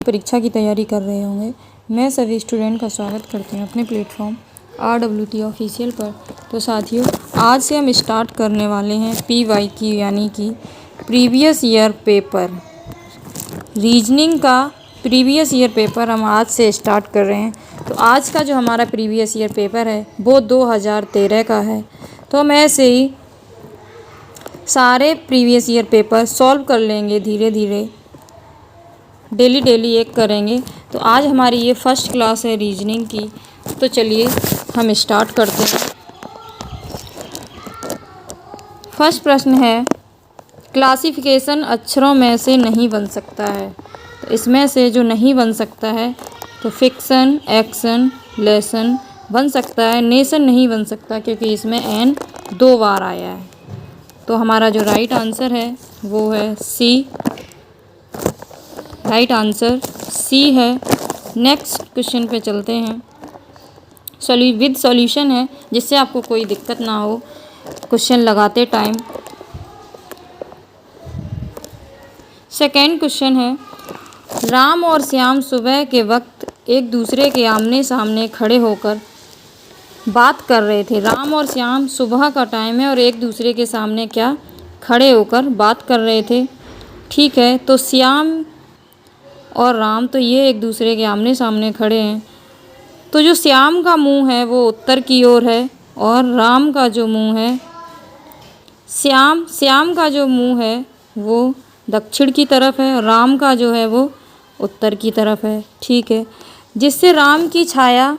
परीक्षा की तैयारी कर रहे होंगे। मैं सभी स्टूडेंट का स्वागत करती हूँ अपने प्लेटफॉर्म RWT ऑफिशियल पर। तो साथियों, आज से हम स्टार्ट करने वाले हैं PYQ यानी कि प्रीवियस ईयर पेपर। रीजनिंग का प्रीवियस ईयर पेपर हम आज से स्टार्ट कर रहे हैं। तो आज का जो हमारा प्रीवियस ईयर पेपर है वो 2013 का है। तो हम ऐसे ही सारे प्रीवियस ईयर पेपर सॉल्व कर लेंगे धीरे धीरे, डेली एक करेंगे। तो आज हमारी ये फर्स्ट क्लास है रीजनिंग की। तो चलिए हम स्टार्ट करते हैं। फर्स्ट प्रश्न है, क्लासिफिकेशन अक्षरों में से नहीं बन सकता है। तो इसमें से जो नहीं बन सकता है तो फिक्शन, एक्शन, लेसन बन सकता है। नेशन नहीं बन सकता क्योंकि इसमें एन 2 बार आया है। तो हमारा जो राइट आंसर है वो है सी। राइट आंसर सी है। नेक्स्ट क्वेश्चन पे चलते हैं। विद सॉल्यूशन है, जिससे आपको कोई दिक्कत ना हो क्वेश्चन लगाते टाइम। सेकेंड क्वेश्चन है, राम और श्याम सुबह के वक्त एक दूसरे के आमने सामने खड़े होकर बात कर रहे थे। राम और श्याम सुबह का टाइम है और एक दूसरे के सामने क्या खड़े होकर बात कर रहे थे। ठीक है, तो श्याम और राम तो ये एक दूसरे के आमने सामने खड़े हैं। तो जो श्याम का मुंह है वो उत्तर की ओर है और राम का जो मुंह है श्याम का जो मुंह है वो दक्षिण की तरफ है और राम का जो है वो उत्तर की तरफ है। ठीक है, जिससे राम की छाया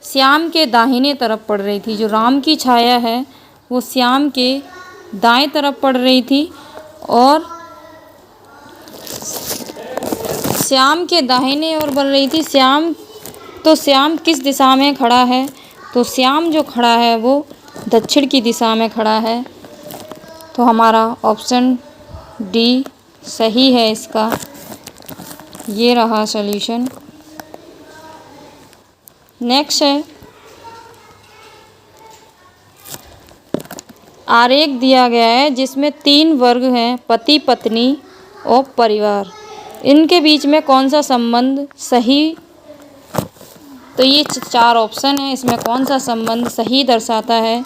श्याम के दाहिने तरफ पड़ रही थी। जो राम की छाया है वो श्याम के दाएं तरफ पड़ रही थी और श्याम के दाहिने ओर बढ़ रही थी। श्याम किस दिशा में खड़ा है? तो श्याम जो खड़ा है वो दक्षिण की दिशा में खड़ा है। तो हमारा ऑप्शन डी सही है इसका। ये रहा सॉल्यूशन। नेक्स्ट है, आरेख दिया गया है जिसमें 3 वर्ग हैं, पति, पत्नी और परिवार। इनके बीच में कौन सा संबंध सही? तो ये 4 ऑप्शन है, इसमें कौन सा संबंध सही दर्शाता है?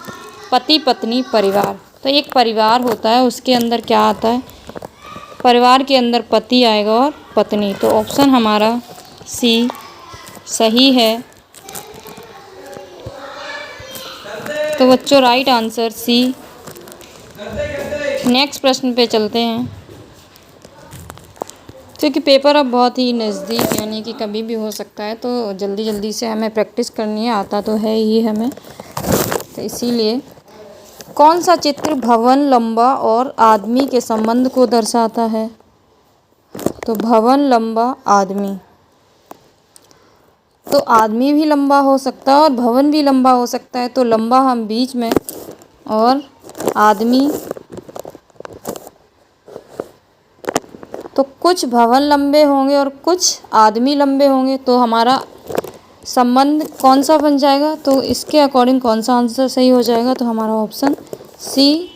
पति, पत्नी, परिवार। तो एक परिवार होता है, उसके अंदर क्या आता है? परिवार के अंदर पति आएगा और पत्नी। तो ऑप्शन हमारा सी सही है। तो बच्चों, राइट आंसर सी। नेक्स्ट प्रश्न पे चलते हैं। क्योंकि पेपर अब बहुत ही नज़दीक यानी कि कभी भी हो सकता है, तो जल्दी से हमें प्रैक्टिस करनी है। आता तो है ही हमें, तो इसीलिए कौन सा चित्र भवन, लंबा और आदमी के संबंध को दर्शाता है? तो भवन, लंबा, आदमी। तो आदमी भी लंबा हो सकता है और भवन भी लंबा हो सकता है। तो लंबा हम बीच में और आदमी, तो कुछ भवन लंबे होंगे और कुछ आदमी लंबे होंगे। तो हमारा संबंध कौन सा बन जाएगा? तो इसके अकॉर्डिंग कौन सा आंसर सही हो जाएगा? तो हमारा option C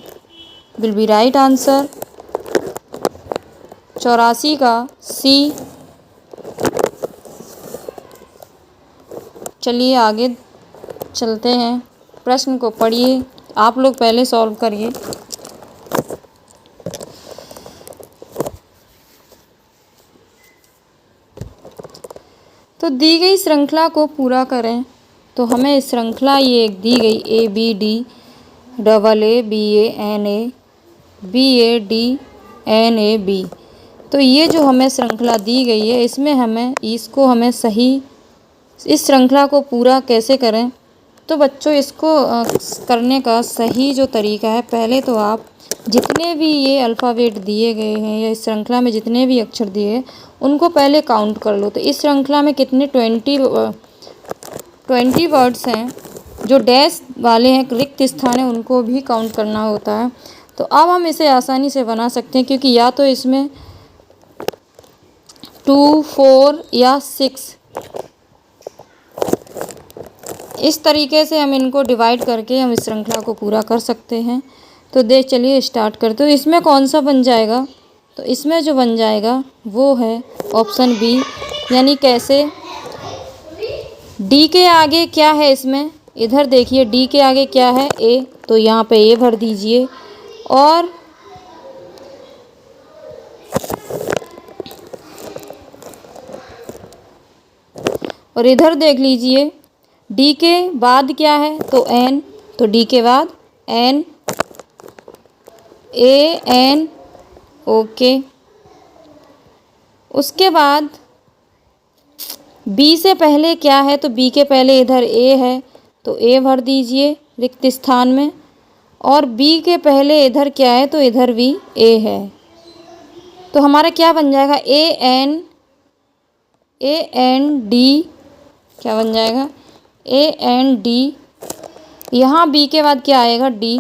will be right answer. 84 का सी। चलिए आगे चलते हैं। प्रश्न को पढ़िए, आप लोग पहले सॉल्व करिए। तो दी गई श्रृंखला को पूरा करें। तो हमें श्रृंखला ये एक दी गई ABD AA BANA BADNAB। तो ये जो हमें श्रृंखला दी गई है, इसमें हमें इस श्रृंखला को पूरा कैसे करें? तो बच्चों, इसको करने का सही जो तरीका है, पहले तो आप जितने भी ये अल्फ़ाबेट दिए गए हैं या इस श्रृंखला में जितने भी अक्षर दिए हैं उनको पहले काउंट कर लो। तो इस श्रृंखला में कितने 20 वर्ड्स हैं। जो डैश वाले हैं, रिक्त स्थान है, उनको भी काउंट करना होता है। तो अब हम इसे आसानी से बना सकते हैं, क्योंकि या तो इसमें 2, 4 या 6 इस तरीके से हम इनको डिवाइड करके हम इस श्रृंखला को पूरा कर सकते हैं। तो चलिए स्टार्ट करते हो। इसमें कौन सा बन जाएगा? तो इसमें जो बन जाएगा वो है ऑप्शन बी। यानी कैसे, डी के आगे क्या है इसमें, इधर देखिए डी के आगे क्या है, ए, तो यहाँ पे ए भर दीजिए। और इधर देख लीजिए डी के बाद क्या है, तो एन, तो डी के बाद एन, ए एन, ओके। उसके बाद बी से पहले क्या है, तो बी के पहले इधर ए है, तो ए भर दीजिए रिक्त स्थान में। और बी के पहले इधर क्या है, तो इधर भी ए है। तो हमारा क्या बन जाएगा, ए एन डी, क्या बन जाएगा, ए एन डी। यहाँ बी के बाद क्या आएगा, डी,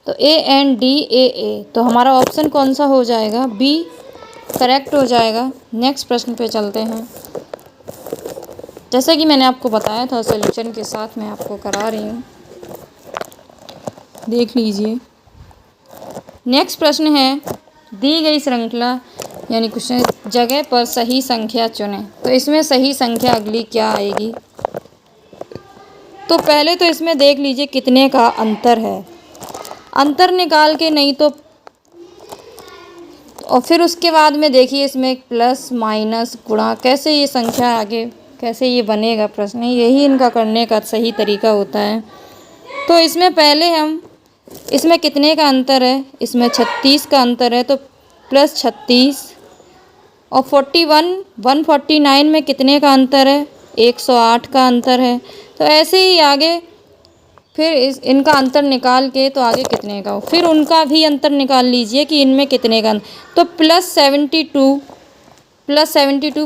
तो ए एन डी ए। तो हमारा ऑप्शन कौन सा हो जाएगा, बी करेक्ट हो जाएगा। नेक्स्ट प्रश्न पे चलते हैं। जैसा कि मैंने आपको बताया था सॉल्यूशन के साथ मैं आपको करा रही हूँ, देख लीजिए। नेक्स्ट प्रश्न है, दी गई श्रृंखला यानी क्वेश्चन जगह पर सही संख्या चुनें। तो इसमें सही संख्या अगली क्या आएगी, तो पहले तो इसमें देख लीजिए कितने का अंतर है, अंतर निकाल के, नहीं तो और फिर उसके बाद में देखिए इसमें प्लस माइनस गुणा, कैसे ये संख्या आगे कैसे ये बनेगा प्रश्न, यही इनका करने का सही तरीका होता है। तो इसमें पहले हम, इसमें कितने का अंतर है, इसमें 36 का अंतर है, तो प्लस 36। और 149 में कितने का अंतर है, 108 का अंतर है। तो ऐसे ही आगे फिर इनका अंतर निकाल के तो आगे कितने का हो, फिर उनका भी अंतर निकाल लीजिए कि इनमें कितने का, तो प्लस 72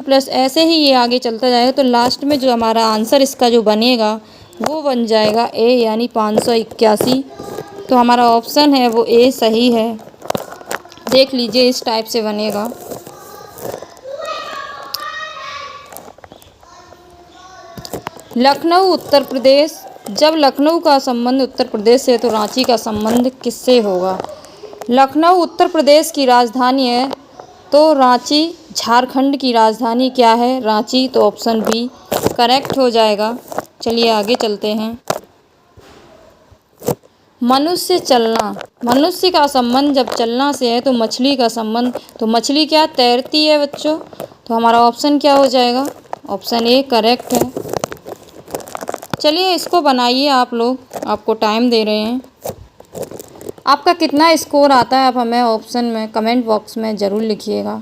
प्लस ऐसे ही ये आगे चलता जाएगा। तो लास्ट में जो हमारा आंसर इसका जो बनेगा वो बन जाएगा ए, यानी 581। तो हमारा ऑप्शन है वो ए सही है। देख लीजिए इस टाइप से बनेगा। लखनऊ उत्तर प्रदेश, जब लखनऊ का संबंध उत्तर प्रदेश से है तो रांची का संबंध किससे होगा। लखनऊ उत्तर प्रदेश की राजधानी है, तो रांची झारखंड की राजधानी क्या है, रांची, तो ऑप्शन बी करेक्ट हो जाएगा। चलिए आगे चलते हैं। मनुष्य चलना, मनुष्य का संबंध जब चलना से है तो मछली का संबंध, तो मछली क्या तैरती है बच्चों, तो हमारा ऑप्शन क्या हो जाएगा, ऑप्शन ए करेक्ट है। चलिए इसको बनाइए आप लोग, आपको टाइम दे रहे हैं। आपका कितना स्कोर आता है आप हमें ऑप्शन में कमेंट बॉक्स में ज़रूर लिखिएगा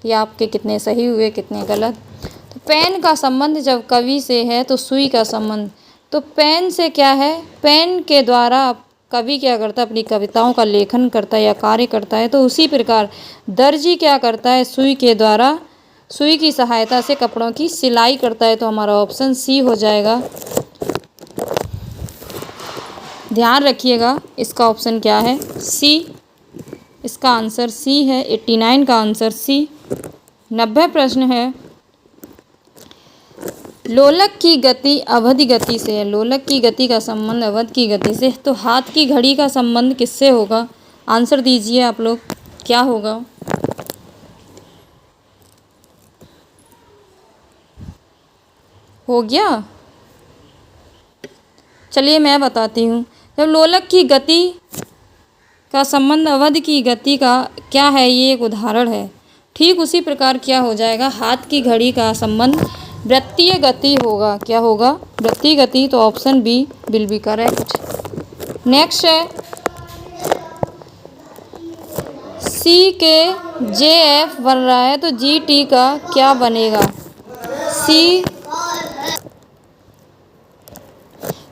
कि आपके कितने सही हुए कितने गलत। तो पेन का संबंध जब कवि से है तो सुई का संबंध, तो पेन से क्या है, पेन के द्वारा कवि क्या करता है, अपनी कविताओं का लेखन करता है या कार्य करता है। तो उसी प्रकार दर्जी क्या करता है, सुई के द्वारा, सुई की सहायता से कपड़ों की सिलाई करता है। तो हमारा ऑप्शन सी हो जाएगा। ध्यान रखिएगा इसका ऑप्शन क्या है, सी, इसका आंसर सी है। 89 का आंसर सी। 90 प्रश्न है, लोलक की गति अवधि गति से है, लोलक की गति का संबंध अवधि की गति से, तो हाथ की घड़ी का संबंध किससे होगा, आंसर दीजिए आप लोग क्या होगा। हो गया, चलिए मैं बताती हूँ। जब लोलक की गति का संबंध अवधि की गति का क्या है, ये एक उदाहरण है, ठीक उसी प्रकार क्या हो जाएगा, हाथ की घड़ी का संबंध वृत्तीय गति होगा। क्या होगा, वृत्तीय गति, तो option B will be correct. Next है, सी के जे एफ बन रहा है तो जी टी का क्या बनेगा, सी।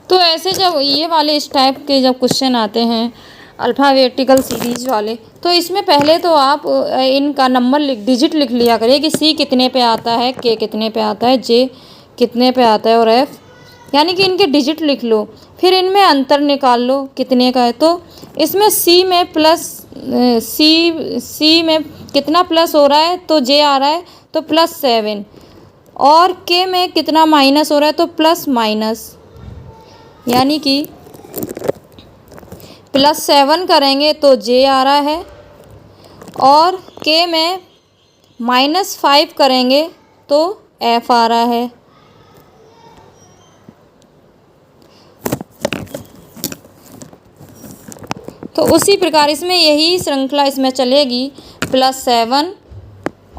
तो ऐसे जब ये वाले इस टाइप के जब क्वेश्चन आते हैं अल्फ़ाबेटिकल सीरीज वाले, तो इसमें पहले तो आप इनका नंबर डिजिट लिख लिया करिए कि सी कितने पे आता है, के कितने पे आता है, जे कितने पे आता है और एफ, यानी कि इनके डिजिट लिख लो। फिर इनमें अंतर निकाल लो कितने का है। तो इसमें सी में प्लस सी में कितना प्लस हो रहा है, तो जे आ रहा है तो +7, और के में कितना माइनस हो रहा है, तो प्लस माइनस, यानी कि +7 करेंगे तो जे आ रहा है, और K में -5 करेंगे तो F आ रहा है। तो उसी प्रकार इसमें यही श्रृंखला इसमें चलेगी, +7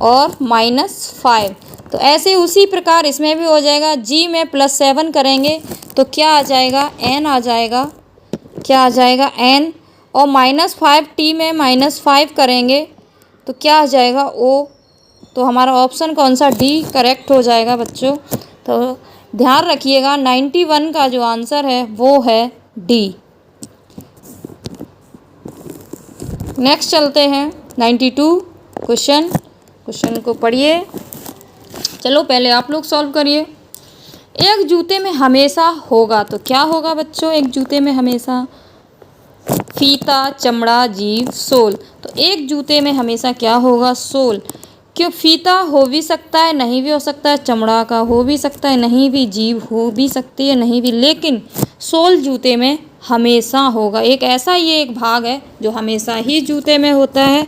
और -5। तो ऐसे उसी प्रकार इसमें भी हो जाएगा। G में +7 करेंगे तो क्या आ जाएगा, N आ जाएगा। क्या आ जाएगा, N। और -5 T में -5 करेंगे तो क्या आ जाएगा, O। तो हमारा ऑप्शन कौन सा, D करेक्ट हो जाएगा बच्चों। तो ध्यान रखिएगा 91 का जो आंसर है वो है D। नेक्स्ट चलते हैं 92 क्वेश्चन को पढ़िए। चलो पहले आप लोग सॉल्व करिए। एक जूते में हमेशा होगा, तो क्या होगा बच्चों, एक जूते में हमेशा फीता, चमड़ा, जीभ, सोल। तो एक जूते में हमेशा क्या होगा, सोल। क्यों, फीता हो भी सकता है, नहीं भी हो सकता है, चमड़ा का हो भी सकता है, नहीं भी, जीभ हो भी सकती है, नहीं भी, लेकिन सोल जूते में हमेशा होगा। एक ऐसा ये एक भाग है जो हमेशा ही जूते में होता है।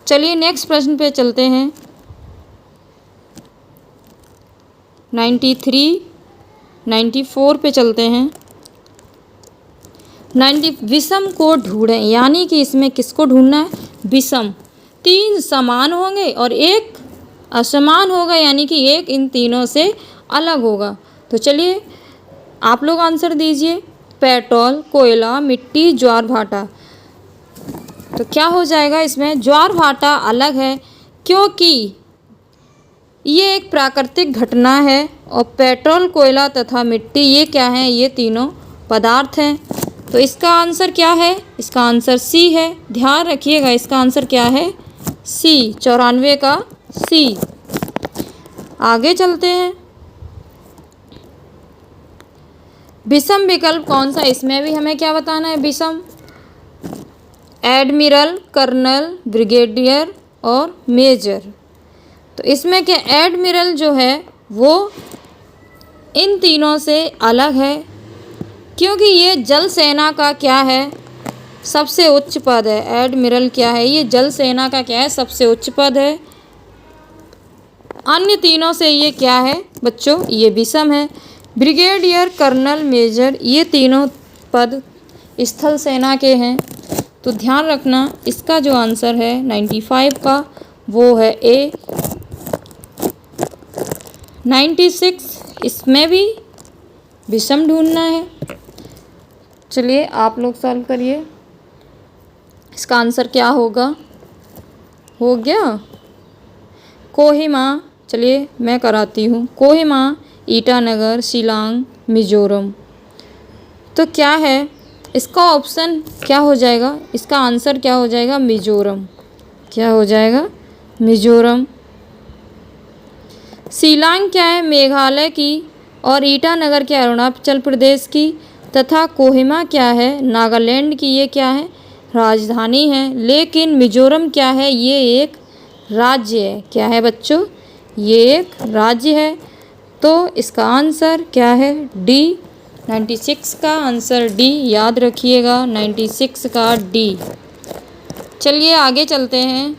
चलिए नेक्स्ट प्रश्न पे चलते हैं। 93, 94 पे चलते हैं। 90 विषम को ढूंढें, यानी कि इसमें किसको ढूंढना है, विषम। 3 समान होंगे और एक असमान होगा, यानी कि एक इन तीनों से अलग होगा। तो चलिए आप लोग आंसर दीजिए। पेट्रोल, कोयला, मिट्टी, ज्वार भाटा। तो क्या हो जाएगा इसमें, ज्वार भाटा अलग है क्योंकि ये एक प्राकृतिक घटना है, और पेट्रोल, कोयला तथा मिट्टी ये क्या हैं, ये तीनों पदार्थ हैं। तो इसका आंसर क्या है, इसका आंसर सी है। ध्यान रखिएगा इसका आंसर क्या है, सी, 94 का सी। आगे चलते हैं। विषम विकल्प कौन सा, इसमें भी हमें क्या बताना है, विषम। एडमिरल, कर्नल, ब्रिगेडियर और मेजर। तो इसमें क्या, एडमिरल जो है वो इन तीनों से अलग है क्योंकि ये जल सेना का क्या है, सबसे उच्च पद है। एडमिरल क्या है, ये जल सेना का क्या है, सबसे उच्च पद है। अन्य तीनों से ये क्या है बच्चों, ये विषम है। ब्रिगेडियर, कर्नल, मेजर ये तीनों पद स्थल सेना के हैं। तो ध्यान रखना इसका जो आंसर है 95 का वो है ए। 96 इसमें भी विषम ढूंढना है। चलिए आप लोग सॉल्व करिए। इसका आंसर क्या होगा, हो गया कोहिमा। चलिए मैं कराती हूँ। कोहिमा, ईटानगर, शिलांग, मिजोरम। तो क्या है इसका ऑप्शन, क्या हो जाएगा, इसका आंसर क्या हो जाएगा, मिजोरम। क्या हो जाएगा, मिजोरम। शिलांग क्या है, मेघालय की, और ईटानगर क्या है, अरुणाचल प्रदेश की, तथा कोहिमा क्या है, नागालैंड की। ये क्या है, राजधानी है। लेकिन मिजोरम क्या है, ये एक राज्य है। क्या है बच्चों, ये एक राज्य है। तो इसका आंसर क्या है, डी। 96 का आंसर डी, याद रखिएगा 96 का डी। चलिए आगे चलते हैं।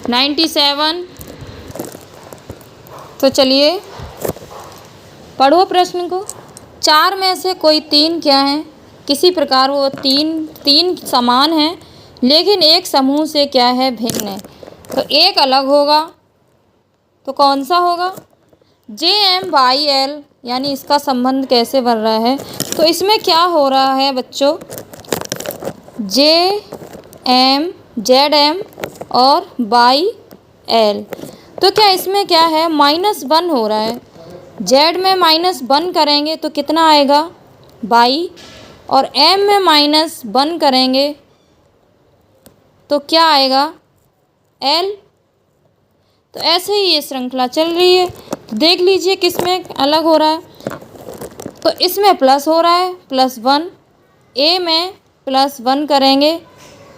97। तो चलिए पढ़ो प्रश्न को। 4 में से कोई 3 क्या हैं, किसी प्रकार वो तीन समान हैं लेकिन एक समूह से क्या है, भिन्न है। तो एक अलग होगा, तो कौन सा होगा, JM/L, यानी इसका संबंध कैसे बन रहा है। तो इसमें क्या हो रहा है बच्चों, JM, ZM और YL। तो क्या इसमें क्या है, -1 हो रहा है। Z में -1 करेंगे तो कितना आएगा, 22, और M में -1 करेंगे तो क्या आएगा, L। तो ऐसे ही ये श्रृंखला चल रही है। तो देख लीजिए किसमें अलग हो रहा है। तो इसमें प्लस हो रहा है, +1। A में +1 करेंगे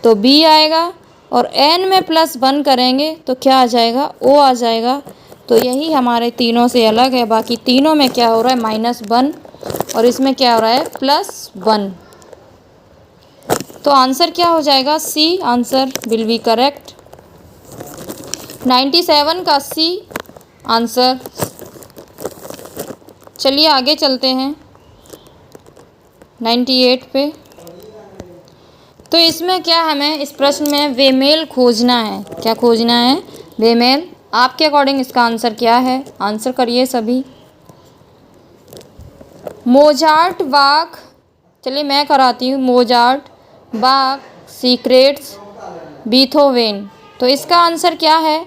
तो B आएगा, और N में +1 करेंगे तो क्या आ जाएगा, O आ जाएगा। तो यही हमारे तीनों से अलग है। बाकी तीनों में क्या हो रहा है, -1, और इसमें क्या हो रहा है, +1। तो आंसर क्या हो जाएगा? C answer will be correct. 97 का सी आंसर। चलिए आगे चलते हैं 98 पे। तो इसमें क्या हमें इस प्रश्न में बेमेल खोजना है। क्या खोजना है? बेमेल। आपके अकॉर्डिंग इसका आंसर क्या है? आंसर करिए सभी। मोजार्ट बाख, चलिए मैं कराती हूँ। मोजार्ट, बाख, सीक्रेट्स, बीथोवेन। तो इसका आंसर क्या है?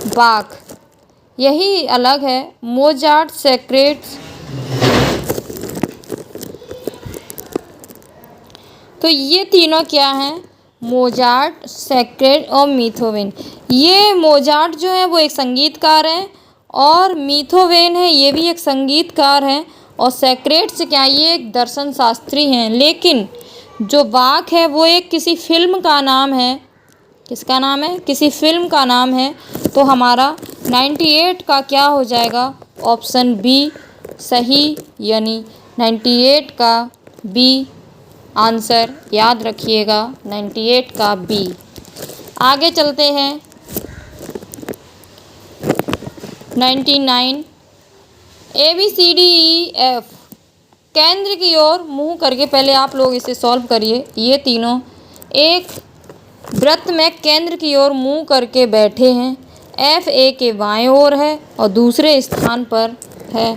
बाख। यही अलग है। Mozart, secrets. तो ये तीनों क्या हैं? मोजार्ट, सेक्रेट और मीथोवेन। ये मोजार्ट जो है वो एक संगीतकार हैं और मीथोवेन है ये भी एक संगीतकार हैं और सेक्रेट्स क्या, ये एक दर्शन शास्त्री हैं। लेकिन जो बाख है वो एक किसी फिल्म का नाम है। किसका नाम है? किसी फिल्म का नाम है। तो हमारा 98 का क्या हो जाएगा? ऑप्शन बी सही, यानी 98 का बी आंसर। याद रखिएगा 98 का बी। आगे चलते हैं 99। ABCDEF केंद्र की ओर मुंह करके पहले आप लोग इसे सॉल्व करिए। ये तीनों एक वृत्त में केंद्र की ओर मुंह करके बैठे हैं। F A के बाएं ओर है और दूसरे स्थान पर है।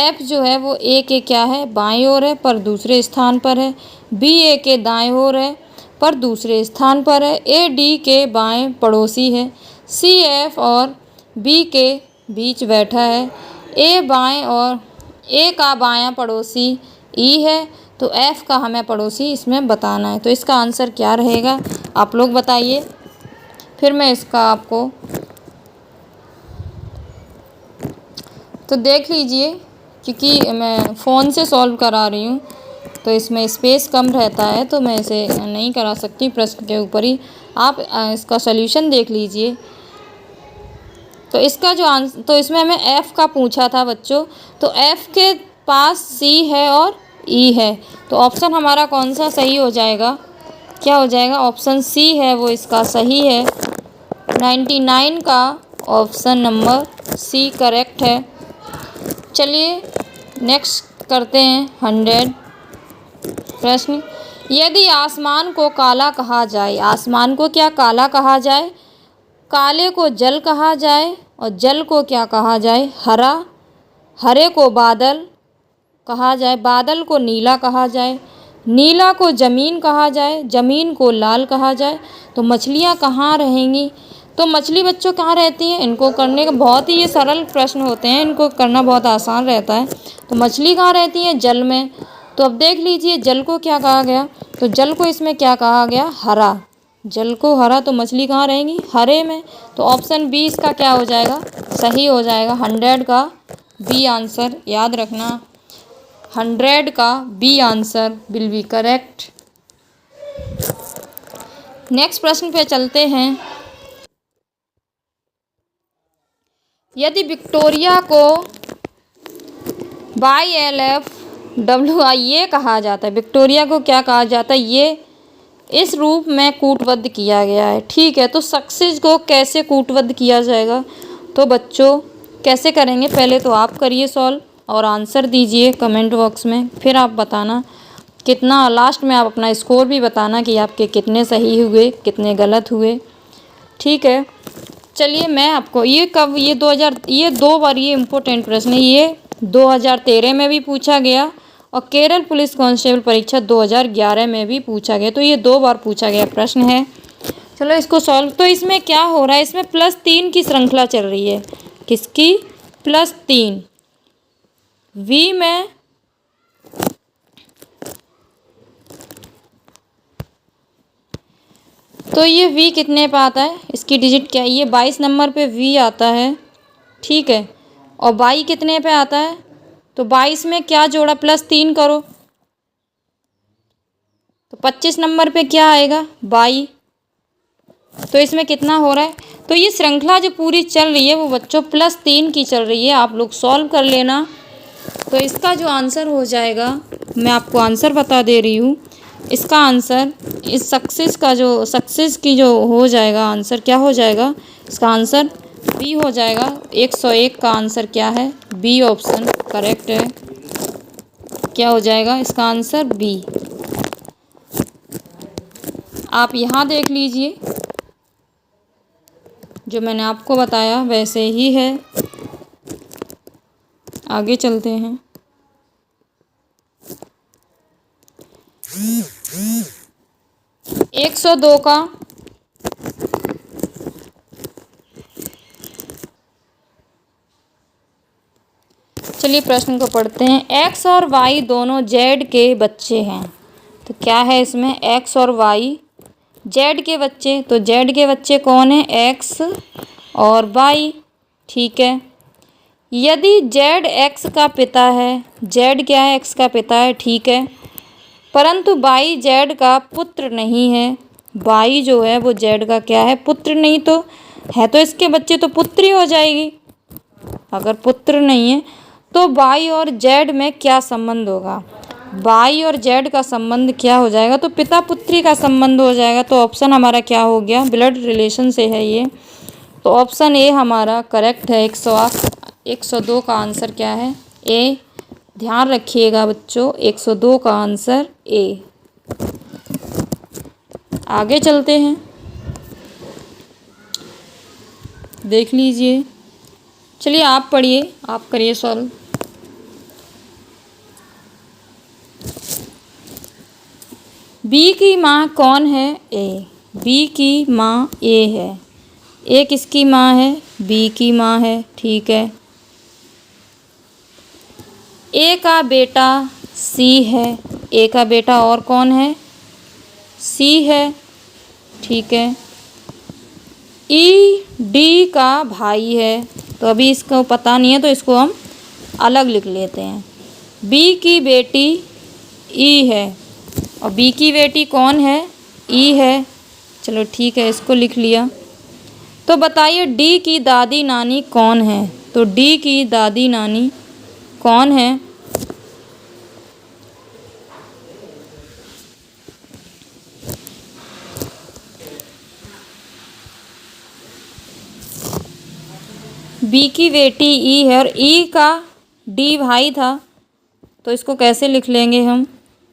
F जो है वो A के क्या है? बाएं ओर है पर दूसरे स्थान पर है। B A के दाएं ओर है पर दूसरे स्थान पर है। A D के बाएं पड़ोसी है। C F और B के बीच बैठा है। A बाएं और A का बायां पड़ोसी E है। तो F का हमें पड़ोसी इसमें बताना है। तो इसका आंसर क्या रहेगा? आप लोग बताइए, फिर मैं इसका आपको तो देख लीजिए, क्योंकि मैं फ़ोन से सॉल्व करा रही हूँ तो इसमें स्पेस कम रहता है तो मैं इसे नहीं करा सकती प्रश्न के ऊपर ही। आप इसका सॉल्यूशन देख लीजिए। तो इसका जो आंसर, तो इसमें हमें F का पूछा था बच्चों, तो F के पास C है और E है। तो ऑप्शन हमारा कौन सा सही हो जाएगा? क्या हो जाएगा? ऑप्शन C है वो इसका सही है। 99 का ऑप्शन नंबर C करेक्ट है। चलिए नेक्स्ट करते हैं 100 प्रश्न। यदि आसमान को काला कहा जाए, आसमान को क्या काला कहा जाए? काले को जल कहा जाए और जल को क्या कहा जाए? हरा। हरे को बादल कहा जाए, बादल को नीला कहा जाए, नीला को ज़मीन कहा जाए, ज़मीन को लाल कहा जाए। तो मछलियाँ कहाँ रहेंगी? तो मछली बच्चों कहाँ रहती हैं? इनको करने का बहुत ही ये सरल प्रश्न होते हैं, इनको करना बहुत आसान रहता है। तो मछली कहाँ रहती है? जल में। तो अब देख लीजिए जल को क्या कहा गया? तो जल को इसमें क्या कहा गया? हरा। जल को हरा, तो मछली कहाँ रहेंगी? हरे में। तो ऑप्शन बी इसका क्या हो जाएगा? सही हो जाएगा। 100 का बी आंसर। याद रखना 100 का B answer will be correct. Next प्रश्न पे चलते हैं। यदि विक्टोरिया को YLFWI ये कहा जाता है, विक्टोरिया को क्या कहा जाता है? ये इस रूप में कूटबद्ध किया गया है। ठीक है, तो सक्सेस को कैसे कूटबद्ध किया जाएगा? तो बच्चों कैसे करेंगे? पहले तो आप करिए सॉल्व और आंसर दीजिए कमेंट बॉक्स में, फिर आप बताना कितना, लास्ट में आप अपना स्कोर भी बताना कि आपके कितने सही हुए कितने गलत हुए। ठीक है, चलिए मैं आपको ये कब, ये 2 बार ये इम्पोर्टेंट प्रश्न है। ये 2013 में भी पूछा गया और केरल पुलिस कांस्टेबल परीक्षा 2011 में भी पूछा गया। तो ये 2 बार पूछा गया प्रश्न है। चलो इसको सॉल्व। तो इसमें क्या हो रहा है? इसमें +3 की श्रृंखला चल रही है। किसकी? +3। V में तो ये V कितने पे आता है? इसकी डिजिट क्या है? ये 22 नंबर पे V आता है। ठीक है, और 22 कितने पे आता है? तो 22 में क्या जोड़ा? +3 करो तो 25 नंबर पे क्या आएगा? 22। तो इसमें कितना हो रहा है? तो ये श्रृंखला जो पूरी चल रही है वो बच्चों +3 की चल रही है। आप लोग सॉल्व कर लेना। तो इसका जो आंसर हो जाएगा, मैं आपको आंसर बता दे रही हूँ, इसका आंसर इस सक्सेस की जो हो जाएगा आंसर क्या हो जाएगा, इसका आंसर बी हो जाएगा। 101 का आंसर क्या है, बी ऑप्शन करेक्ट है। क्या हो जाएगा इसका आंसर, बी। आप यहाँ देख लीजिए, जो मैंने आपको बताया वैसे ही है। आगे चलते हैं। एक 102 का चलिए प्रश्न को पढ़ते हैं। एक्स और वाई दोनों जेड के बच्चे हैं, तो क्या है इसमें, एक्स और वाई जेड के बच्चे, तो जेड के बच्चे कौन है, एक्स और वाई, ठीक है। यदि जेड एक्स का पिता है, जेड क्या है, एक्स का पिता है, ठीक है, परंतु वाई जेड का पुत्र नहीं है। वाई जो है वो जेड का क्या है, पुत्र नहीं, तो है तो इसके बच्चे, तो पुत्री हो जाएगी। अगर पुत्र नहीं है तो वाई और जेड में क्या संबंध होगा, वाई और जेड का संबंध क्या हो जाएगा, तो पिता पुत्री का संबंध हो जाएगा। तो ऑप्शन हमारा क्या हो गया, ब्लड रिलेशन से है ये, तो ऑप्शन ए हमारा करेक्ट है। 102 का आंसर क्या है, ए। ध्यान रखिएगा बच्चों, 102 का आंसर ए। आगे चलते हैं, देख लीजिए। चलिए आप पढ़िए, आप करिए सॉल्व। बी की माँ कौन है, ए। बी की माँ ए है। ए किसकी माँ है, बी की माँ है, ठीक है। ए का बेटा सी है, ए का बेटा और कौन है, सी है, ठीक है। ई डी का भाई है, तो अभी इसको पता नहीं है तो इसको हम अलग लिख लेते हैं। बी की बेटी ई है, और बी की बेटी कौन है, ई है, चलो ठीक है, इसको लिख लिया। तो बताइए डी की दादी नानी कौन है, तो डी की दादी नानी कौन है, बी की बेटी ई है और ई का डी भाई था, तो इसको कैसे लिख लेंगे हम,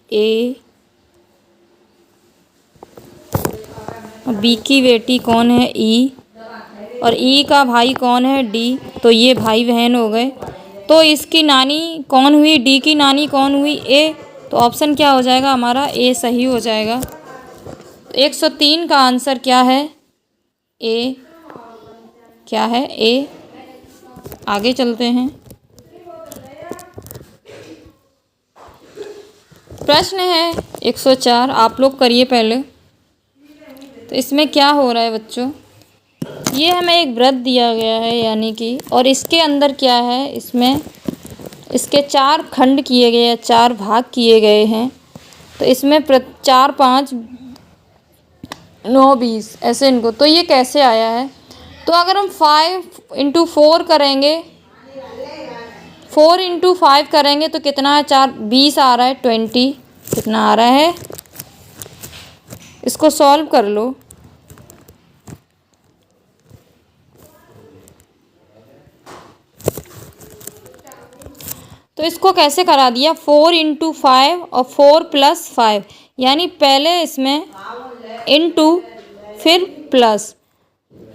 ए। बी की बेटी कौन है, ई, और ई का भाई कौन है, डी, तो ये भाई बहन हो गए। तो इसकी नानी कौन हुई, डी की नानी कौन हुई, ए, तो ऑप्शन क्या हो जाएगा हमारा, ए सही हो जाएगा। तो 103 का आंसर क्या है, ए। क्या है, ए। आगे चलते हैं। प्रश्न है 104, आप लोग करिए पहले। तो इसमें क्या हो रहा है बच्चों, ये हमें एक वृत्त दिया गया है यानी कि, और इसके अंदर क्या है, इसमें इसके 4 खंड किए गए हैं, 4 भाग किए गए हैं। तो इसमें 4, 5, 9, 20 ऐसे इनको, तो ये कैसे आया है, तो अगर हम 5 × 4 करेंगे, 4 × 5 करेंगे तो कितना है, 4, 20 आ रहा है, 20 कितना आ रहा है, इसको सॉल्व कर लो। तो इसको कैसे करा दिया, 4 × 5 और 4 + 5, यानी पहले इसमें इनटू फिर प्लस,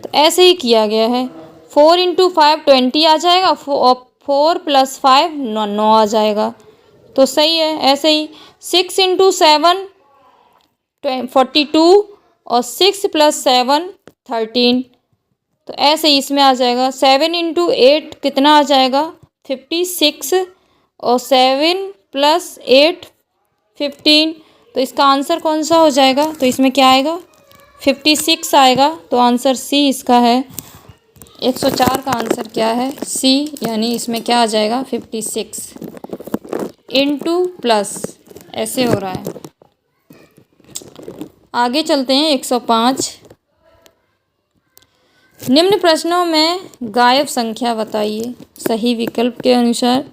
तो ऐसे ही किया गया है। 4 × 5 20 आ जाएगा, 4 + 5 9 आ जाएगा, तो सही है। ऐसे ही 6 × 7 42 और 6 + 7 13, तो ऐसे ही इसमें आ जाएगा। 7 × 8 कितना आ जाएगा, 56, और 7 + 8 15, तो इसका आंसर कौन सा हो जाएगा, तो इसमें क्या आएगा, 56 आएगा, तो आंसर सी इसका है। 104 का आंसर क्या है, सी, यानी इसमें क्या आ जाएगा, 56 × प्लस, ऐसे हो रहा है। आगे चलते हैं 105। निम्न प्रश्नों में गायब संख्या बताइए सही विकल्प के अनुसार।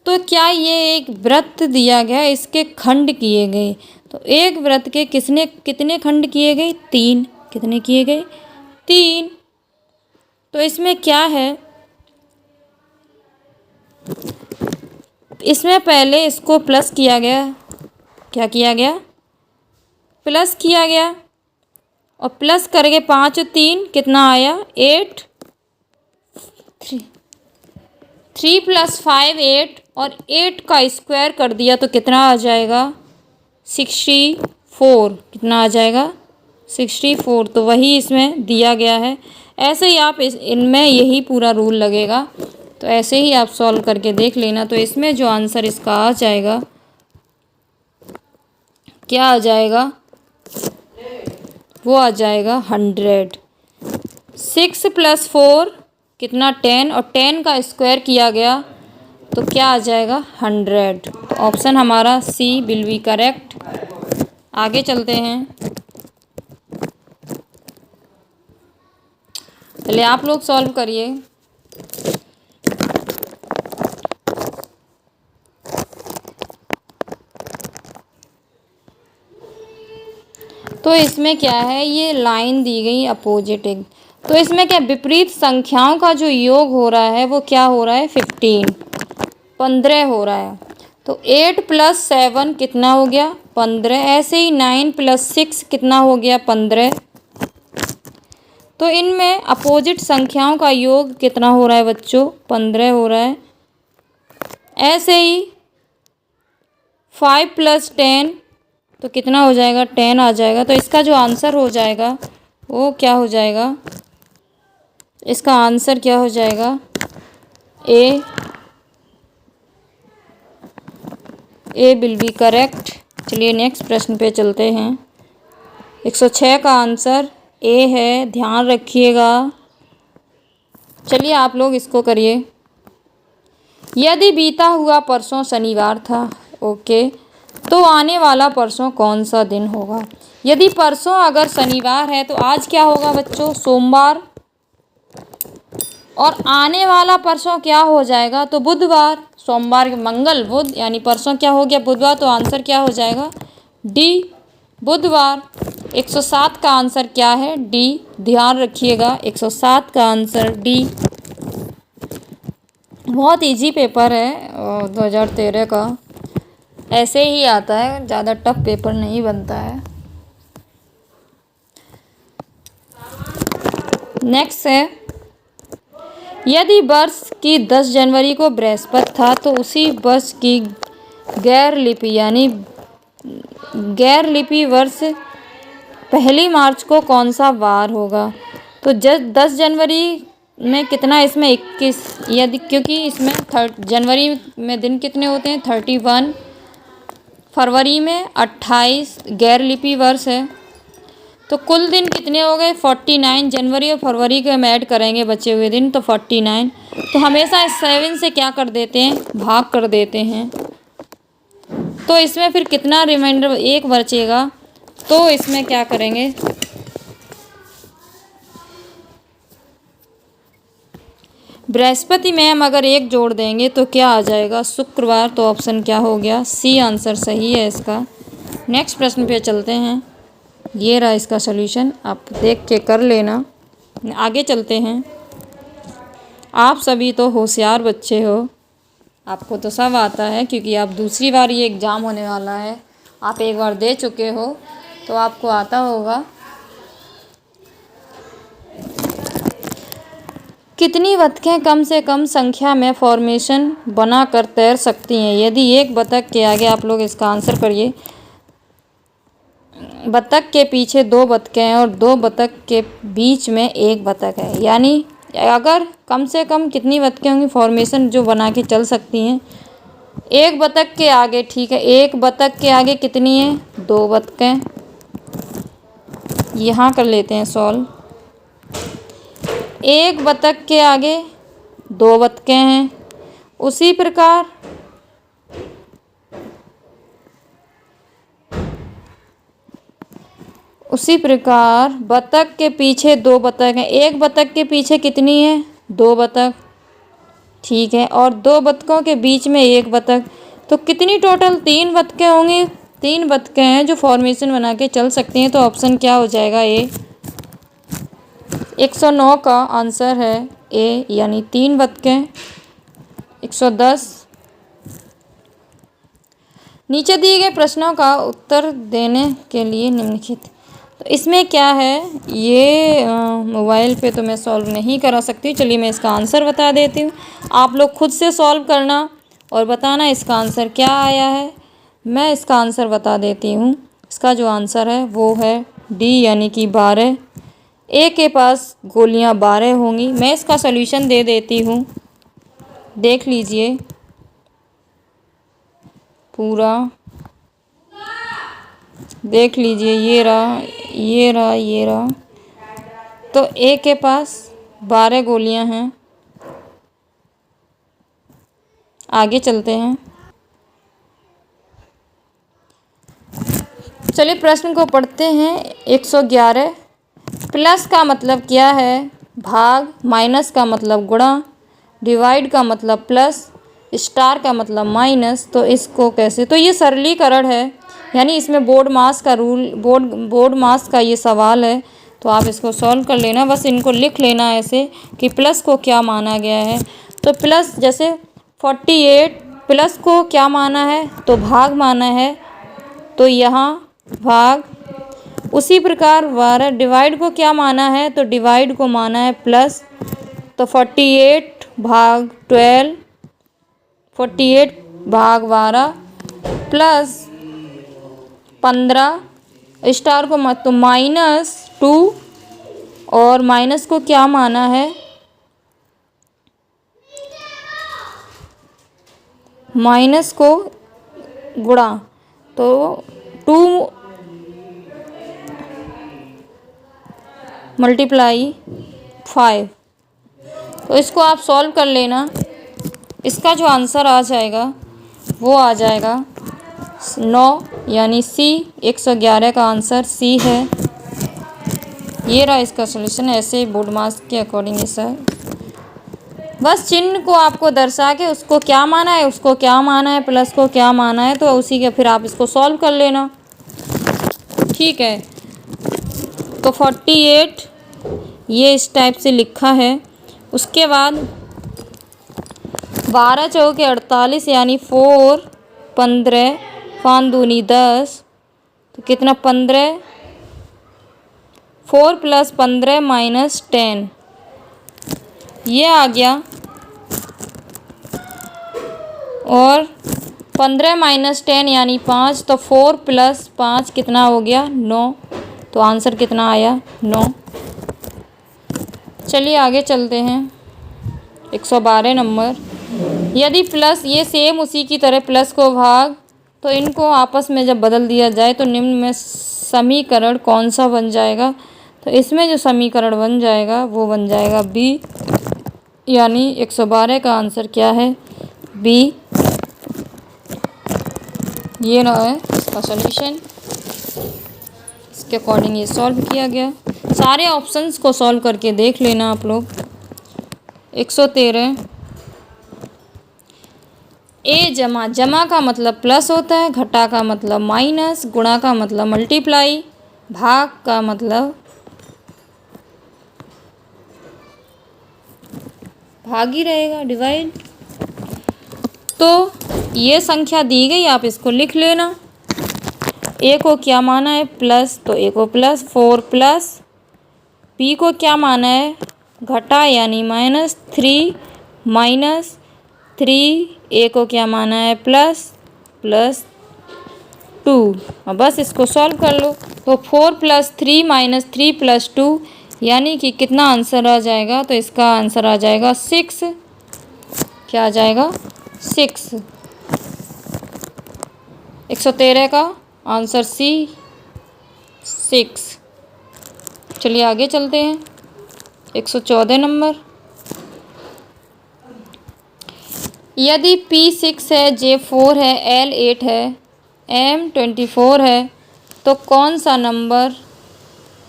तो क्या ये एक वृत्त दिया गया, इसके खंड किए गए। तो एक वृत्त के कितने खंड किए गए, 3। कितने किए गए, 3। तो इसमें क्या है, इसमें पहले इसको प्लस किया गया, क्या किया गया, प्लस किया गया, और प्लस करके 5 और 3 कितना आया, 8। 3 + 5 8, और 8 का स्क्वायर कर दिया तो कितना आ जाएगा, 64। कितना आ जाएगा, 64। तो वही इसमें दिया गया है। ऐसे ही आप इनमें यही पूरा रूल लगेगा, तो ऐसे ही आप सॉल्व करके देख लेना। तो इसमें जो आंसर इसका आ जाएगा, क्या आ जाएगा, वो आ जाएगा 100। 6 + 4 कितना, 10, और 10 का स्क्वायर किया गया तो क्या आ जाएगा, 100। तो ऑप्शन हमारा सी विल बी करेक्ट। आगे चलते हैं, चलिए आप लोग सॉल्व करिए। तो इसमें क्या है, ये लाइन दी गई अपोजिट एक, तो इसमें क्या विपरीत संख्याओं का जो योग हो रहा है वो क्या हो रहा है, 15 हो रहा है। तो 8 + 7 कितना हो गया, 15। ऐसे ही 9 + 6 कितना हो गया, 15। तो इनमें अपोजिट संख्याओं का योग कितना हो रहा है बच्चों, 15 हो रहा है। ऐसे ही 5 + 10 तो कितना हो जाएगा, 10 आ जाएगा। तो इसका जो आंसर हो जाएगा वो क्या हो जाएगा, इसका आंसर क्या हो जाएगा, ए विल बी करेक्ट। चलिए नेक्स्ट प्रश्न पे चलते हैं। 106 का आंसर ए है, ध्यान रखिएगा। चलिए आप लोग इसको करिए। यदि बीता हुआ परसों शनिवार था, ओके, तो आने वाला परसों कौन सा दिन होगा। यदि परसों अगर शनिवार है तो आज क्या होगा बच्चों, सोमवार। और आने वाला परसों क्या हो जाएगा, तो बुधवार। सोमवार, मंगल, बुध, यानी परसों क्या हो गया, बुधवार। तो आंसर क्या हो जाएगा, डी, बुधवार। 107 का आंसर क्या है, डी। ध्यान रखिएगा 107 का आंसर डी। बहुत इजी पेपर है 2013 का, ऐसे ही आता है, ज़्यादा टफ पेपर नहीं बनता है। नेक्स्ट है, यदि वर्ष की 10 जनवरी को बृहस्पति था तो उसी वर्ष की गैर लिपि वर्ष 1 मार्च को कौन सा वार होगा। तो 10 जनवरी में कितना, इसमें 21, यदि क्योंकि इसमें जनवरी में दिन कितने होते हैं, 31, फरवरी में 28 गैर लिपि वर्ष है। तो कुल दिन कितने हो गए, 49। जनवरी और फरवरी के हम ऐड करेंगे बचे हुए दिन, तो 49। तो हमेशा इस 7 से क्या कर देते हैं, भाग कर देते हैं। तो इसमें फिर कितना रिमाइंडर, 1 बचेगा। तो इसमें क्या करेंगे, बृहस्पति में हम अगर 1 जोड़ देंगे तो क्या आ जाएगा, शुक्रवार। तो ऑप्शन क्या हो गया, सी आंसर सही है इसका। नेक्स्ट प्रश्न पे चलते हैं। ये रहा इसका सॉल्यूशन, आप देख के कर लेना। आगे चलते हैं। आप सभी तो होशियार बच्चे हो, आपको तो सब आता है, क्योंकि आप दूसरी बार ये एग्ज़ाम होने वाला है। आप एक बार दे चुके हो तो आपको आता होगा। कितनी बतखें कम से कम संख्या में फॉर्मेशन बनाकर तैर सकती हैं। यदि एक बतख के आगे, आप लोग इसका आंसर करिए, बतख के पीछे 2 बतखें हैं और 2 बतख के बीच में 1 बतख है, यानी अगर कम से कम कितनी बतखें होंगी फॉर्मेशन जो बना के चल सकती हैं। 1 बतख के आगे, ठीक है, 1 बतख के आगे कितनी है, 2 बतखें। यहाँ कर लेते हैं सॉल्व। 1 बतख के आगे 2 बतखें हैं। उसी प्रकार बतख के पीछे 2 बतख हैं। 1 बतख के पीछे कितनी है, 2 बतख, ठीक है, और 2 बतखों के बीच में 1 बतख, तो कितनी टोटल 3 बतखें होंगी। 3 बतखें हैं जो फॉर्मेशन बना के चल सकती हैं, तो ऑप्शन क्या हो जाएगा ए। 109 का आंसर है ए, यानी 3 बतखें। 110, नीचे दिए गए प्रश्नों का उत्तर देने के लिए निम्नलिखित, तो इसमें क्या है, ये मोबाइल पे तो मैं सॉल्व नहीं करा सकती। चलिए मैं इसका आंसर बता देती हूँ, आप लोग खुद से सॉल्व करना और बताना इसका आंसर क्या आया है। मैं इसका आंसर बता देती हूँ। इसका जो आंसर है वो है डी, यानी कि 12। ए के पास गोलियाँ 12 होंगी। मैं इसका सॉल्यूशन दे देती हूँ, देख लीजिए पूरा, देख लीजिए, ये रहा, ये रहा, ये रहा। तो ए के पास 12 गोलियां हैं। आगे चलते हैं, चलिए प्रश्न को पढ़ते हैं। 111, प्लस का मतलब क्या है, भाग, माइनस का मतलब गुणा, डिवाइड का मतलब प्लस, स्टार का मतलब माइनस, तो इसको कैसे, तो ये सरलीकरण है, यानी इसमें बोर्ड मास का रूल, बोर्ड मास का ये सवाल है, तो आप इसको सॉल्व कर लेना। बस इनको लिख लेना ऐसे कि प्लस को क्या माना गया है। तो प्लस जैसे 48 प्लस को क्या माना है, तो भाग माना है, तो यहाँ भाग। उसी प्रकार 12 डिवाइड को क्या माना है, तो डिवाइड को माना है प्लस, तो 48 भाग 12, 48 भाग 12 प्लस 15, स्टार को मत तो -2, और माइनस को क्या माना है, माइनस को गुणा, तो 2 × 5। तो इसको आप सॉल्व कर लेना। इसका जो आंसर आ जाएगा वो आ जाएगा 9, यानी सी। 111 का आंसर सी है। ये रहा इसका सॉल्यूशन। ऐसे बोर्ड मास के अकॉर्डिंग ऐसा है। बस चिन्ह को आपको दर्शा के उसको क्या माना है, उसको क्या माना है, प्लस को क्या माना है, तो उसी के फिर आप इसको सॉल्व कर लेना। ठीक है, तो 48 ये इस टाइप से लिखा है। उसके बाद 12 चौके 48, यानी 4, 15, 5 दूनी 10, तो कितना 15, 4 + 15 - 10, ये आ गया। और 15 - 10 यानी 5, तो 4 + 5 कितना हो गया 9, तो आंसर कितना आया 9। चलिए आगे चलते हैं। 112 नंबर, यदि प्लस, ये सेम उसी की तरह प्लस को भाग, तो इनको आपस में जब बदल दिया जाए तो निम्न में समीकरण कौन सा बन जाएगा, तो इसमें जो समीकरण बन जाएगा वो बन जाएगा बी, यानी 112 का आंसर क्या है बी। ये ना है इसका सॉल्यूशन। इसके अकॉर्डिंग ये सॉल्व किया गया। सारे ऑप्शंस को सॉल्व करके देख लेना आप लोग। 113, ए जमा, जमा का मतलब प्लस होता है, घटा का मतलब माइनस, गुणा का मतलब मल्टीप्लाई, भाग का मतलब भाग ही रहेगा, डिवाइड। तो ये संख्या दी गई, आप इसको लिख लेना। ए को क्या माना है प्लस, तो ए को प्लस, 4 प्लस, बी को क्या माना है घटा यानी -3 -3, ए को क्या माना है प्लस +2। अब बस इसको सॉल्व कर लो। तो 4 + 3 - 3 + 2 यानी कि कितना आंसर आ जाएगा, तो इसका आंसर आ जाएगा 6। क्या आ जाएगा 6। 113 का आंसर सी 6। चलिए आगे चलते हैं। 114 नंबर, यदि P 6 है, J 4 है, L 8 है, M 24 है, तो कौन सा नंबर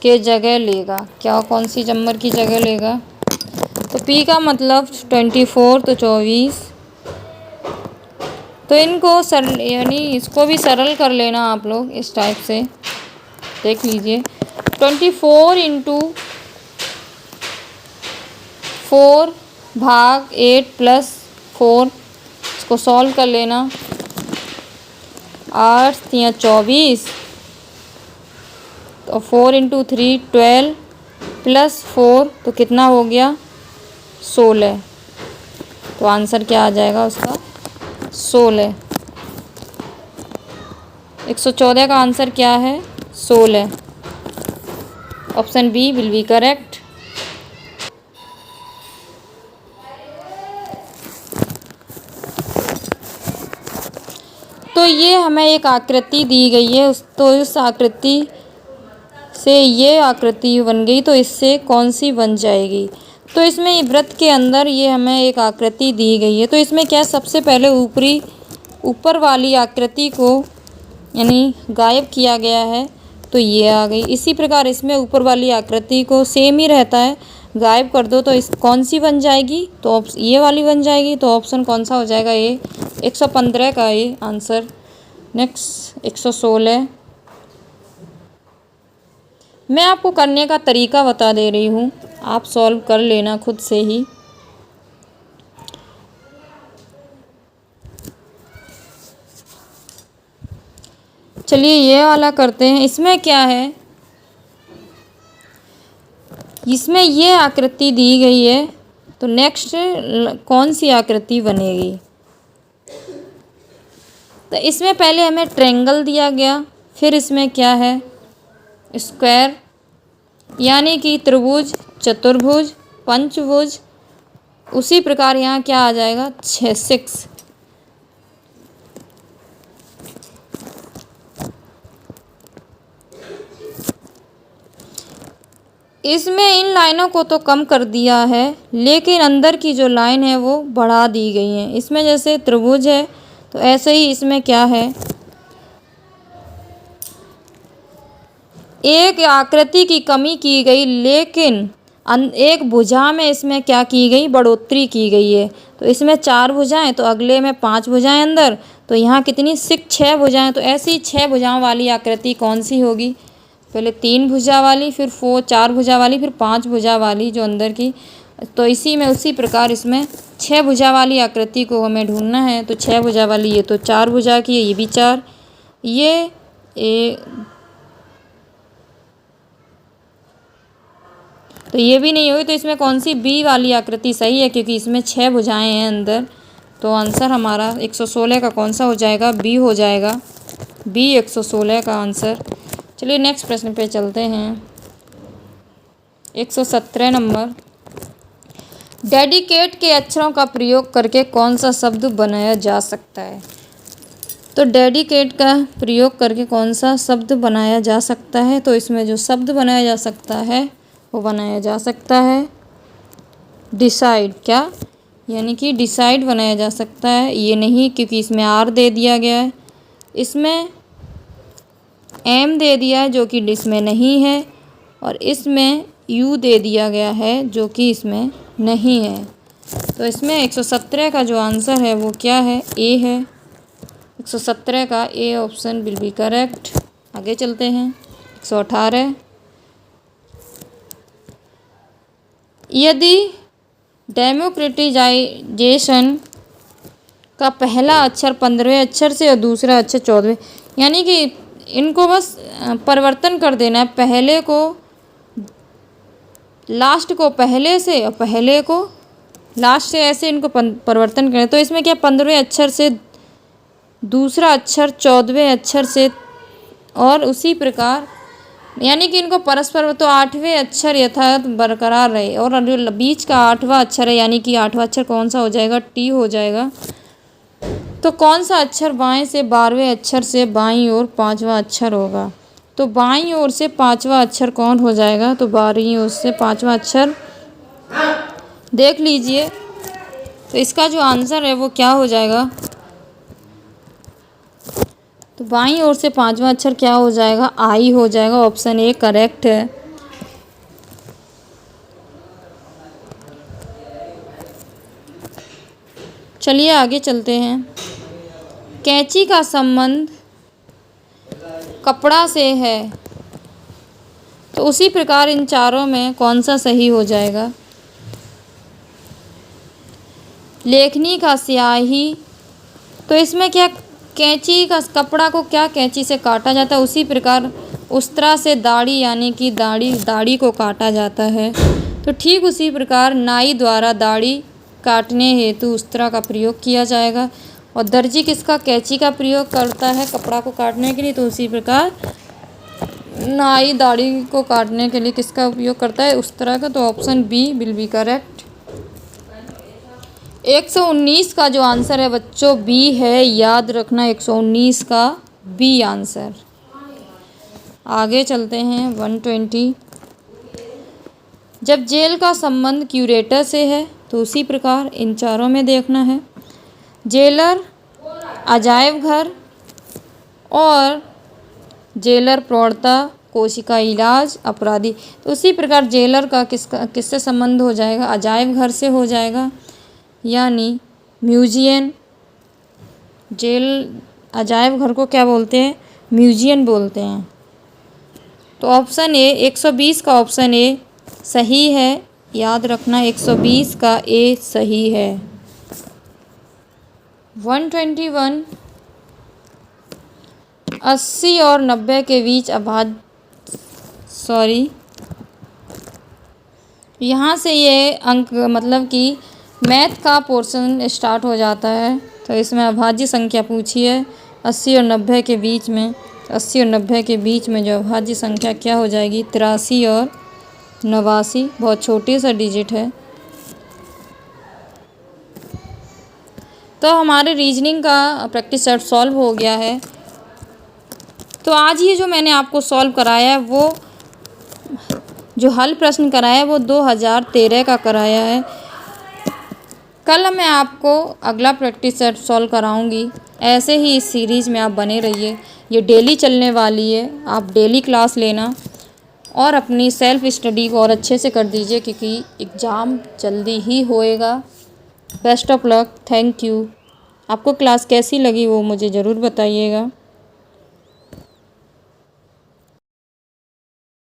के जगह लेगा, क्या कौन सी नंबर की जगह लेगा। तो पी का मतलब 24 तो 24। तो इनको सरल यानी इसको भी सरल कर लेना आप लोग इस टाइप से। देख लीजिए 24 इंटू 4 भाग 8 प्लस 4, इसको सॉल्व कर लेना। 8 या 24 तो 4 इंटू 3 12 प्लस 4 तो कितना हो गया 16। तो आंसर क्या आ जाएगा उसका 16। 114 का आंसर क्या है 16। Option B will be correct. तो ये हमें एक आकृति दी गई है, तो इस आकृति से ये आकृति बन गई, तो इससे कौन सी बन जाएगी। तो इसमें वृत्त के अंदर ये हमें एक आकृति दी गई है, तो इसमें क्या सबसे पहले ऊपर वाली आकृति को यानी गायब किया गया है, तो ये आ गई। इसी प्रकार इसमें ऊपर वाली आकृति को सेम ही रहता है, गायब कर दो तो इस कौन सी बन जाएगी, तो ये वाली बन जाएगी। तो ऑप्शन कौन सा हो जाएगा ये 115 का ये आंसर। नेक्स्ट 116। मैं आपको करने का तरीका बता दे रही हूँ, आप सॉल्व कर लेना खुद से ही। चलिए ये वाला करते हैं। इसमें क्या है, इसमें ये आकृति दी गई है, तो नेक्स्ट कौन सी आकृति बनेगी। तो इसमें पहले हमें ट्रायंगल दिया गया, फिर इसमें क्या है स्क्वायर यानी कि त्रिभुज, चतुर्भुज, पंचभुज। उसी प्रकार यहाँ क्या आ जाएगा 6। इसमें इन लाइनों को तो कम कर दिया है, लेकिन अंदर की जो लाइन है वो बढ़ा दी गई है। इसमें जैसे त्रिभुज है तो ऐसे ही इसमें क्या है एक आकृति की कमी की गई, लेकिन एक भुजा में इसमें क्या की गई बढ़ोतरी की गई है। तो इसमें 4 भुजाएं, तो अगले में 5 भुजाएं अंदर, तो यहाँ कितनी 6 भुजाएं। तो ऐसी 6 भुजाओं वाली आकृति कौन सी होगी, पहले 3 भुजा वाली, फिर 4 भुजा वाली, फिर 5 भुजा वाली जो अंदर की। तो इसी में उसी प्रकार इसमें 6 भुजा वाली आकृति को हमें ढूंढना है। तो 6 भुजा वाली ये तो 4 भुजा की है, ये भी 4, तो ये भी नहीं होगी। तो इसमें कौन सी बी वाली आकृति सही है, क्योंकि इसमें 6 भुजाएं हैं अंदर। तो आंसर हमारा 116 का कौन सा हो जाएगा, बी हो जाएगा। बी 116 का आंसर। चलिए नेक्स्ट प्रश्न पे चलते हैं। 117 नंबर, डेडिकेट के अक्षरों का प्रयोग करके कौन सा शब्द बनाया जा सकता है। तो डेडिकेट का प्रयोग करके कौन सा शब्द बनाया जा सकता है। तो इसमें जो शब्द बनाया जा सकता है वो बनाया जा सकता है डिसाइड। क्या यानी कि डिसाइड बनाया जा सकता है, ये नहीं क्योंकि इसमें आर दे दिया गया है, इसमें एम दे दिया है जो कि इसमें नहीं है, और इसमें यू दे दिया गया है जो कि इसमें नहीं है। तो इसमें 117 का जो आंसर है वो क्या है, ए है। 117 का A option will be correct. आगे चलते हैं। 118, यदि डेमोक्रेटाइजेशन का पहला अक्षर 15वें अक्षर से और दूसरा अक्षर 14वें, यानी कि इनको बस परिवर्तन कर देना है, पहले को लास्ट को पहले से और पहले को लास्ट से, ऐसे इनको परिवर्तन करें। तो इसमें क्या 15वें अक्षर से दूसरा अक्षर 14वें अक्षर से, और उसी प्रकार यानी कि इनको परस्पर, तो 8वें अक्षर यथावत बरकरार रहे, और जो बीच का 8वां अक्षर है यानी कि 8वां अक्षर कौन सा हो जाएगा, टी हो जाएगा। तो कौन सा अक्षर बाएं से 12वें अक्षर से बाईं ओर 5वां अक्षर होगा। तो बाईं ओर से 5वां अक्षर कौन हो जाएगा, तो बाईं ओर से 5वां अक्षर देख लीजिए। तो इसका जो आंसर है वो क्या हो जाएगा, तो बाईं ओर से 5वां अक्षर क्या हो जाएगा, आई हो जाएगा। ऑप्शन ए करेक्ट है। चलिए आगे चलते हैं। कैंची का संबंध कपड़ा से है, तो उसी प्रकार इन चारों में कौन सा सही हो जाएगा। लेखनी का स्याही, तो इसमें क्या कैंची का कपड़ा को क्या कैंची से काटा जाता है, उसी प्रकार उस्तरा से दाढ़ी यानी कि दाढ़ी को काटा जाता है। तो ठीक उसी प्रकार नाई द्वारा दाढ़ी काटने हेतु उस्तरा का प्रयोग किया जाएगा और दर्जी किसका कैंची का प्रयोग करता है कपड़ा को काटने के लिए, तो उसी प्रकार नाई दाढ़ी को काटने के लिए किसका उपयोग करता है, उस्तरा का। तो option B will be correct. 119 का जो आंसर है बच्चों बी है, याद रखना 119 का बी आंसर। आगे चलते हैं 120। जब जेल का संबंध क्यूरेटर से है तो उसी प्रकार इन चारों में देखना है। जेलर, अजायब घर और जेलर प्रौढ़ता, कोशिका इलाज, अपराधी, तो उसी प्रकार जेलर का किससे संबंध हो जाएगा, अजायब घर से हो जाएगा, यानी म्यूजियम। जेल अजायब घर को क्या बोलते हैं, म्यूजियम बोलते हैं। तो ऑप्शन ए 120 का ऑप्शन ए सही है, याद रखना 120 का ए सही है। 121 80 और 90 के बीच यहाँ से ये अंक मतलब कि मैथ का पोर्शन स्टार्ट हो जाता है। तो इसमें अभाज्य संख्या पूछी है 80 और 90 के बीच में। 80 और 90 के बीच में जो अभाज्य संख्या क्या हो जाएगी, 83 और 89, बहुत छोटी सा डिजिट है। तो हमारे रीजनिंग का प्रैक्टिस सेट सॉल्व हो गया है। तो आज ये जो मैंने आपको सॉल्व कराया है वो जो हल प्रश्न कराया है वो 2013 का कराया है। कल मैं आपको अगला प्रैक्टिस सेट सॉल्व कराऊंगी। ऐसे ही इस सीरीज़ में आप बने रहिए, ये डेली चलने वाली है, आप डेली क्लास लेना और अपनी सेल्फ स्टडी को और अच्छे से कर दीजिए क्योंकि एग्ज़ाम जल्दी ही होएगा। Best of luck, thank you. आपको क्लास कैसी लगी वो मुझे ज़रूर बताइएगा।